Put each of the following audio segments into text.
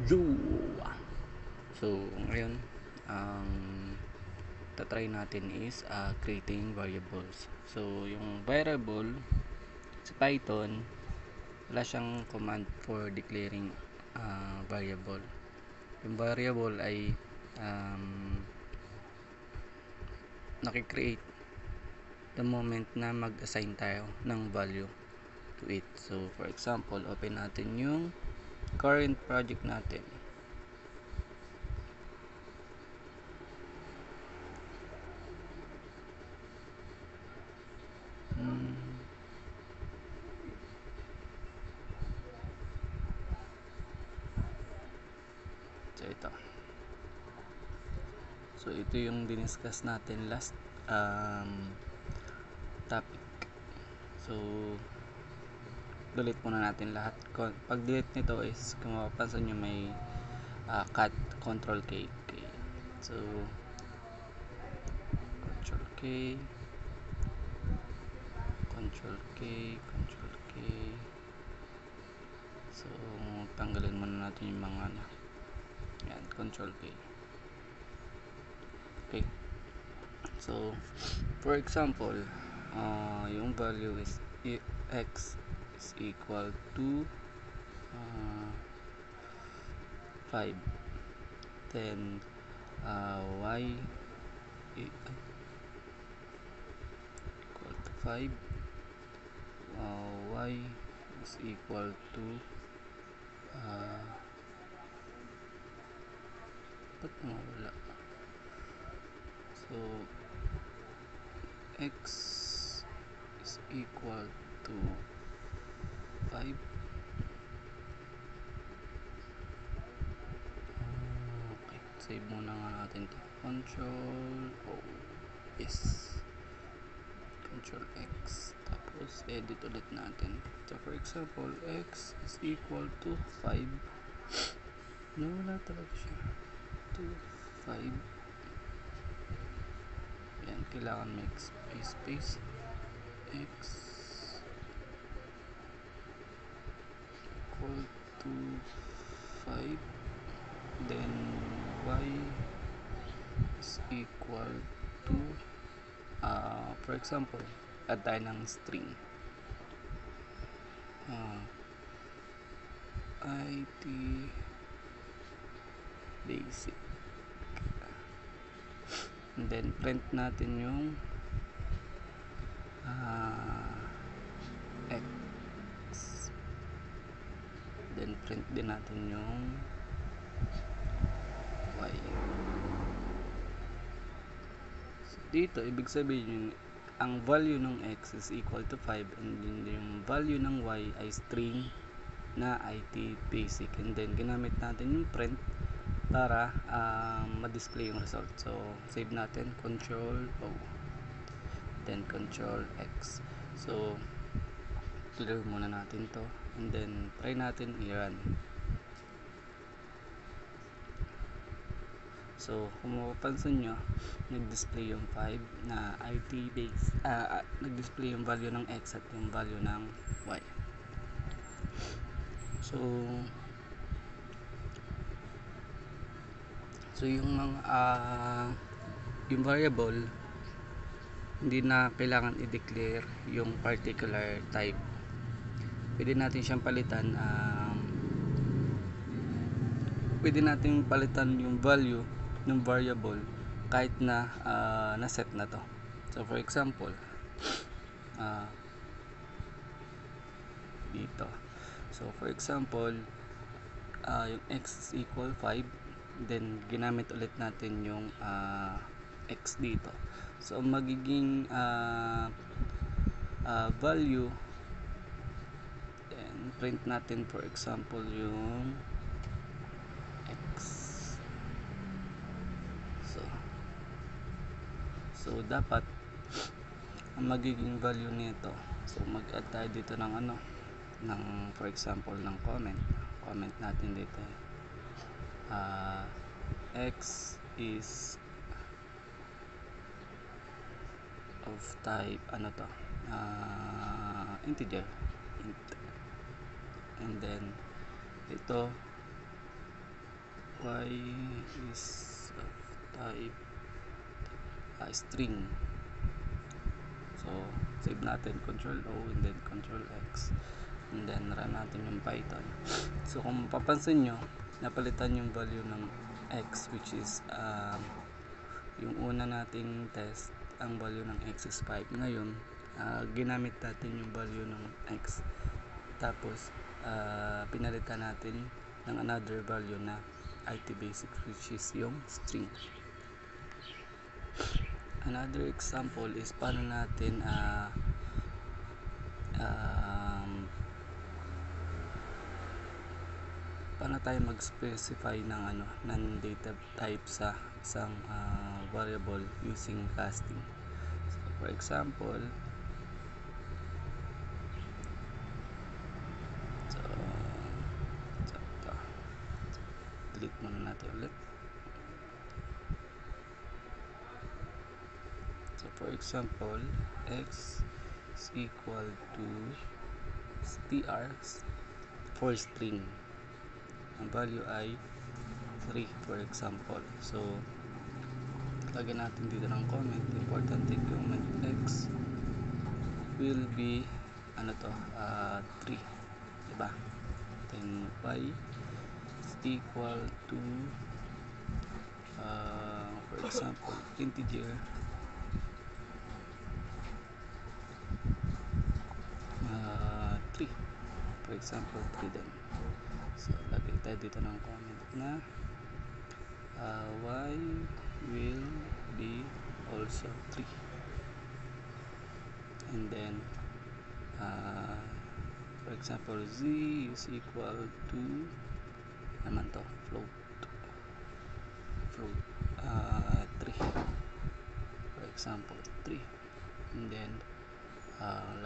Yo! So, ngayon, ang tatry natin is creating variables. So, yung variable sa Python, wala siyang command for declaring variable. Yung variable ay nakikreate the moment na mag-assign tayo ng value to it. So, for example, open natin yung current project natin. So, ito. So, ito yung diniscuss natin last topic. So, delete muna natin lahat. Pag delete nito is, kung mapapansin nyo may cut, control K. Okay. So, control K, control K, control K. So, tanggalin muna natin yung mga yan, control K. Okay. So, for example, yung value is x is equal to 5. Then, y equal to 5. Y is equal to ba't nawala? So, x is equal to 5. Okay, save muna nga natin to. Control O. Yes. Control X. Tapos, edit ulit natin. So, for example, x is equal to 5. Nawala talaga siya. 5. Yan, kailangan may space. X equal to 5. Then, y is equal to for example, add tayo ng string. IT basic. And then, print natin yung x. Then, print din natin yung y. So, dito, ibig sabihin ang value ng x is equal to 5 and then yung value ng y ay string na IT basic, and then ginamit natin yung print para ma-display yung result. So, save natin, control O, then control X. So, clear muna natin to, and then try natin i-run. So, kung mapapansin nyo, nag-display yung 5 na IT base, nag-display yung value ng X at yung value ng Y. So, yung mga yung variable, hindi na kailangan i-declare yung particular type. Pwede natin siyang palitan, pwede natin palitan yung value ng variable kahit na na-set na to. So, for example, dito. So, for example, yung x is equal 5, then ginamit ulit natin yung x dito. So, magiging value, then print natin for example yung x. So dapat ang magiging value nito, so mag-add tayo dito ng ng for example ng comment natin dito, x is of type integer, and then ito y is of type string. So save natin, Control O and then Control X, and then run natin yung Python. So kung papansin nyo, napalitan yung value ng x, which is yung una nating test, ang value ng x is 5. Ngayon ginamit natin yung value ng x, tapos pinalitan natin ng another value na IT basic, which is yung string. Another example is paano natin paano tayo mag-specify ng ng data type sa isang variable using casting. So for example, delete muna natin ulit. So for example, x is equal to str for string. Ang value ay 3 for example. So lagyan natin dito ng comment, importante comment, x will be 3, diba? Then y is equal to for example integer 3, for example 3 din. So lagay tayo dito ng comment na y will be also 3, and then for example z is equal to naman to float 3, for example 3, and then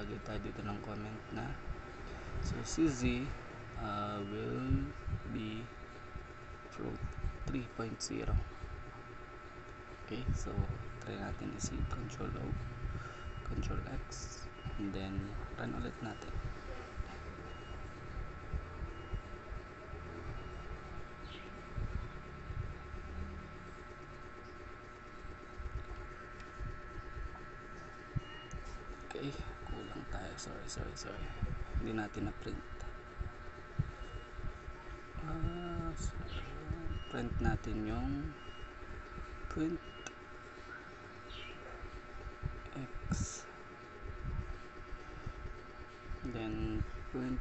lagay tayo dito ng comment na so cz will be float 3.0. Okay, so try natin i-save, Control O, Control X, and then run ulit natin. Okay, kulang tayo, sorry, hindi natin na-print. So, print natin yung print x, then print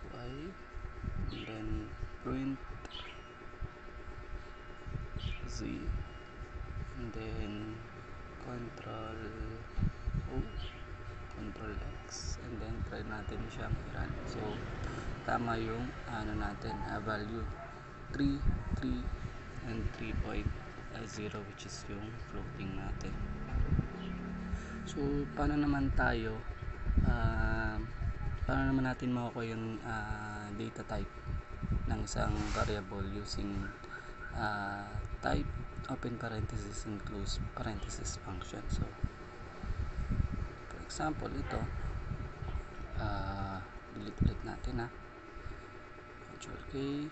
y, and then print z, and then Control O, Control X, and then try natin siyang i-run. So tama yung natin value 3, 3, and 3.0, which is yung floating natin. So paano naman natin makukuha yung data type ng isang variable using type open parenthesis and close parenthesis function. So for example ito, delete ulit natin Control K,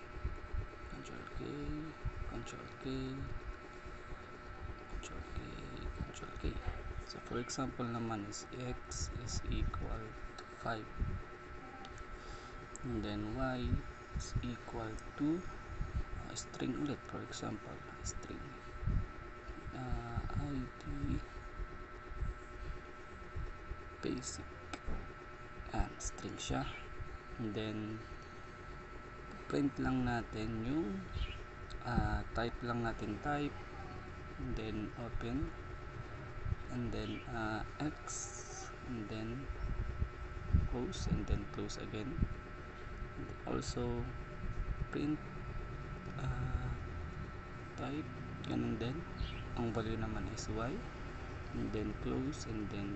Control K, Control K, Control K, Control K. So for example naman is x is equal to 5, and then y is equal to string ulit, for example string id basic, and string siya, and then print lang natin yung type lang natin, type, and then open, and then x, and then close, and then close again, and also print type, ganun din. Ang value naman is y, and then close, and then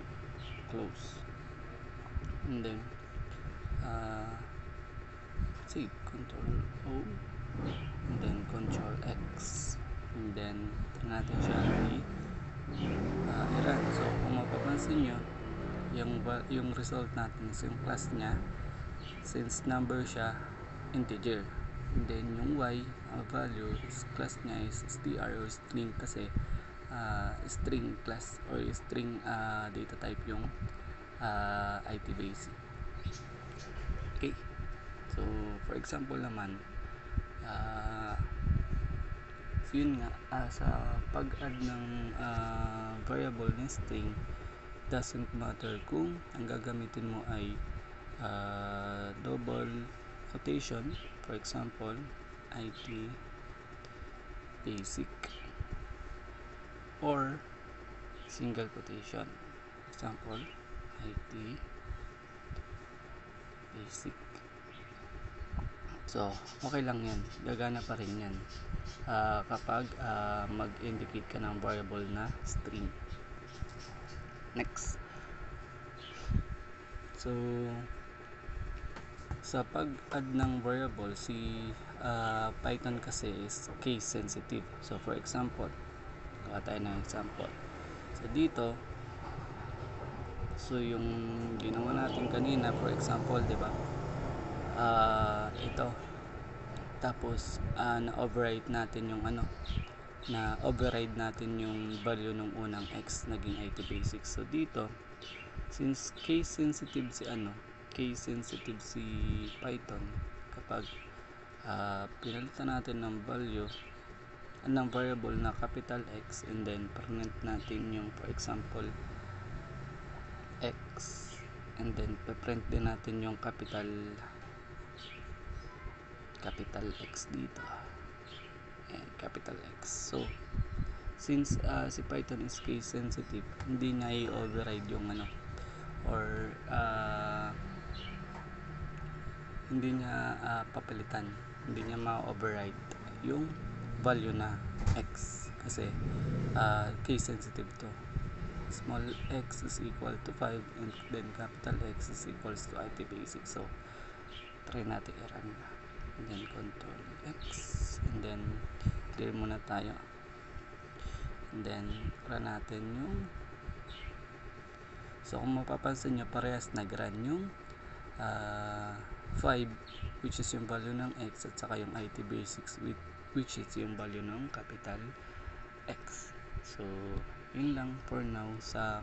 close, and then save, Control O, and then Control X, and then natin siya i-run. So kung mapapansin nyo, yung result natin is yung class nya, since number siya, integer. And then yung y value class niya is str or string kasi string class or string data type yung IT basic. Okay, so for example naman, so yun nga, sa pag-add ng variable na string, doesn't matter kung ang gagamitin mo ay double quotation, for example IT basic, or single quotation, example IT basic. So okay lang yan, gagana pa rin yan kapag mag-indicate ka ng variable na string. Next, so sa pag-add ng variable, si Python kasi is case sensitive. So for example, gawa tayo ng example. So dito, so yung ginawa natin kanina, for example, di ba, ito, tapos na-override natin yung na-override natin yung value ng unang x, naging IT basic. So dito, since case sensitive si Python, kapag pinalitan natin ng value ng variable na capital X and then print natin yung for example X, and then print din natin yung capital X dito, and capital X. So since si Python is case sensitive, hindi niya i-override yung or hindi niya papalitan, hindi niya ma-override yung value na x kasi case sensitive to. Small x is equal to 5 and then capital X is equals to IT basic. So try natin i-run, and then control X, and then clear muna tayo, and then run natin yung, so kung mapapansin nyo, parehas nag-run yung 5 which is yung value ng x at saka yung IT basics which is yung value ng capital X. So yun lang for now sa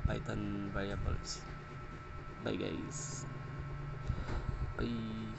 Python variables. Bye guys, bye.